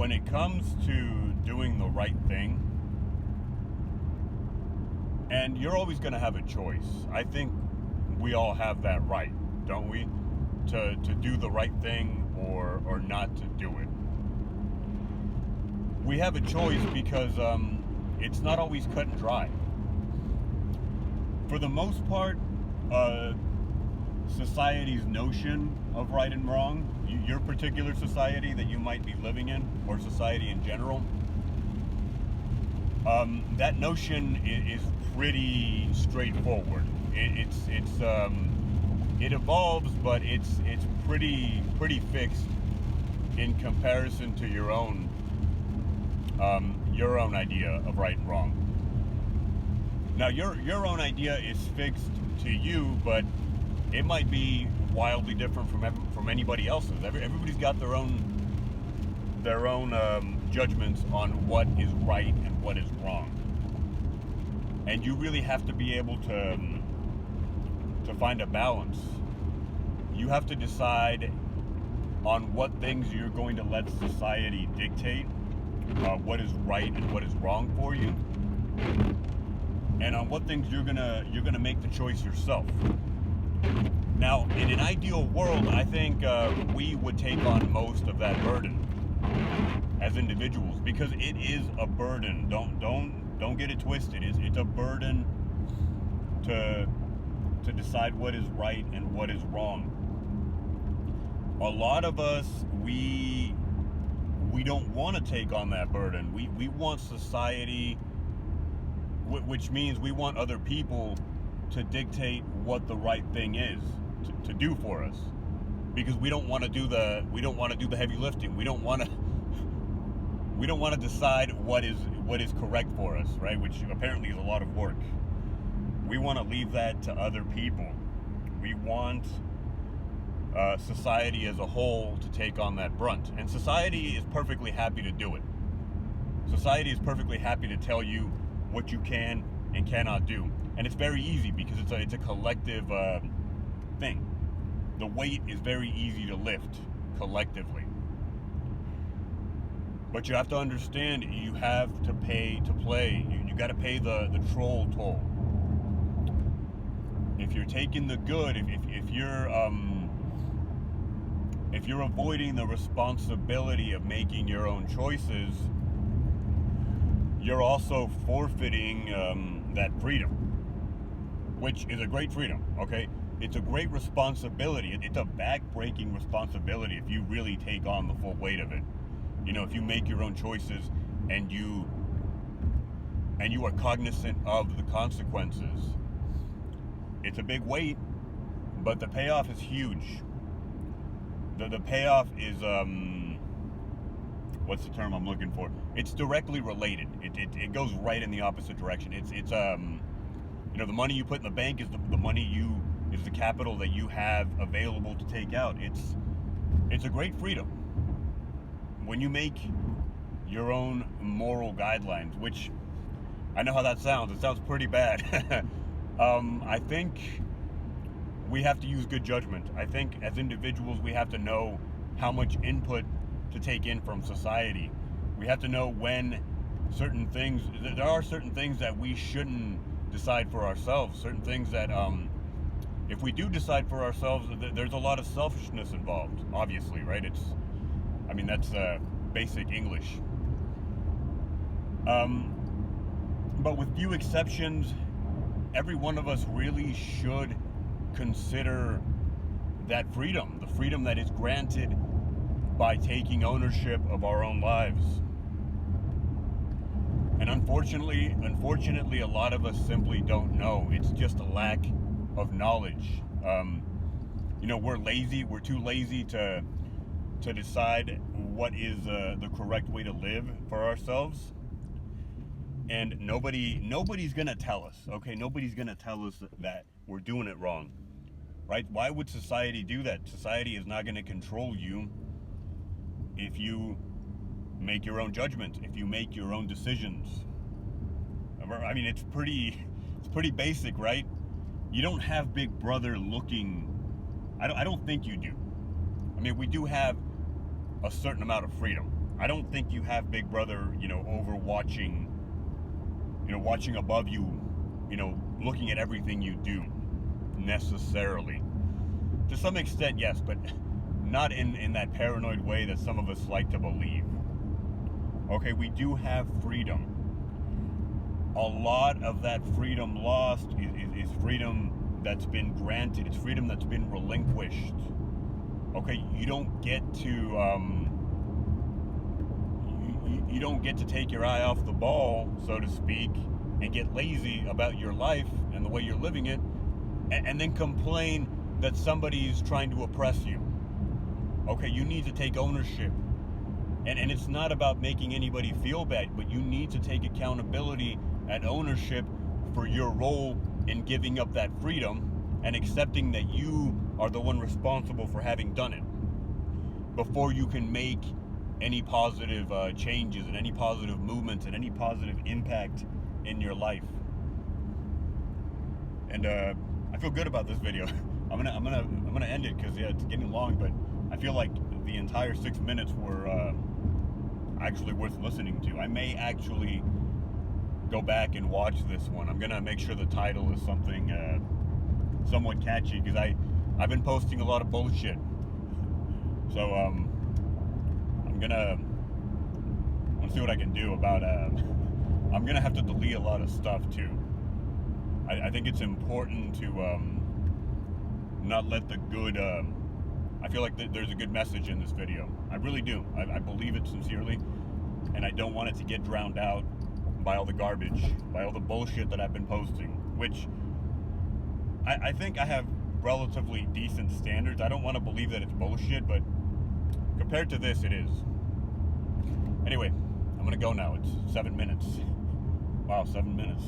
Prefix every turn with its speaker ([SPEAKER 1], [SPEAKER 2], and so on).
[SPEAKER 1] when it comes to doing the right thing, and you're always going to have a choice. I think we all have that right, don't we? To do the right thing or not to do it. We have a choice because it's not always cut and dry. For the most part, society's notion of right and wrong, your particular society that you might be living in, or society in general, that notion is pretty straightforward. It evolves, but it's pretty fixed in comparison to your own idea of right and wrong. Now, your own idea is fixed to you, but it might be wildly different from anybody else's. Everybody's got their own judgments on what is right and what is wrong, and you really have to be able to find a balance. You have to decide on what things you're going to let society dictate, what is right and what is wrong for you, and on what things you're gonna make the choice yourself. Now, in an ideal world, I think we would take on most of that burden as individuals, because it is a burden. Don't get it twisted. It's a burden to decide what is right and what is wrong. A lot of us, we don't want to take on that burden. We want society, which means we want other people to dictate what the right thing is to do for us, because we don't want to do the heavy lifting. We don't want to decide what is correct for us, right? Which apparently is a lot of work. We want to leave that to other people. We want society as a whole to take on that brunt, and society is perfectly happy to do it. Society is perfectly happy to tell you what you can and cannot do, and it's very easy because it's a collective thing. The weight is very easy to lift collectively, but you have to understand, you have to pay to play. You got to pay the troll toll. If you're taking the good, if you're avoiding the responsibility of making your own choices, you're also forfeiting that freedom, which is a great freedom, okay? It's a great responsibility. It's a back-breaking responsibility if you really take on the full weight of it. You know, if you make your own choices and you are cognizant of the consequences. It's a big weight, but the payoff is huge. The payoff is, what's the term I'm looking for? It's directly related. It goes right in the opposite direction. It's the money you put in the bank is the money is the capital that you have available to take out. It's a great freedom when you make your own moral guidelines, which I know how that sounds. It sounds pretty bad. I think we have to use good judgment. I think as individuals, we have to know how much input to take in from society. We have to know when there are certain things that we shouldn't decide for ourselves. Certain things that, if we do decide for ourselves, there's a lot of selfishness involved, obviously, right? That's basic English. But with few exceptions, every one of us really should consider that freedom, the freedom that is granted by taking ownership of our own lives. And unfortunately, a lot of us simply don't know. It's just a lack of knowledge. We're lazy. We're too lazy to decide what is the correct way to live for ourselves. And nobody's gonna tell us, okay? Nobody's gonna tell us that we're doing it wrong, right? Why would society do that? Society is not gonna control you if you make your own judgment, if you make your own decisions. It's pretty basic, right? You don't have Big Brother looking. I don't think you do. We do have a certain amount of freedom. I don't think you have Big Brother, overwatching, watching above you, looking at everything you do, necessarily. To some extent, yes, but not in that paranoid way that some of us like to believe. Okay, we do have freedom. A lot of that freedom lost is freedom that's been granted. It's freedom that's been relinquished. Okay, you don't get to you don't get to take your eye off the ball, so to speak, and get lazy about your life and the way you're living it, and then complain that somebody's trying to oppress you. Okay, you need to take ownership. And it's not about making anybody feel bad, but you need to take accountability and ownership for your role in giving up that freedom and accepting that you are the one responsible for having done it before you can make any positive changes and any positive movements and any positive impact in your life. And I feel good about this video. I'm gonna end it because it's getting long, but I feel like the entire 6 minutes were actually worth listening to. I may actually go back and watch this one. I'm gonna make sure the title is something somewhat catchy, because I've been posting a lot of bullshit. So I'm gonna see what I can do about I'm gonna have to delete a lot of stuff too. I think it's important to not let the good I feel like there's a good message in this video. I really do. I believe it sincerely, and I don't want it to get drowned out by all the garbage, by all the bullshit that I've been posting, which I think I have relatively decent standards. I don't want to believe that it's bullshit, but compared to this, it is. Anyway, I'm gonna go now. It's 7 minutes. Wow, 7 minutes.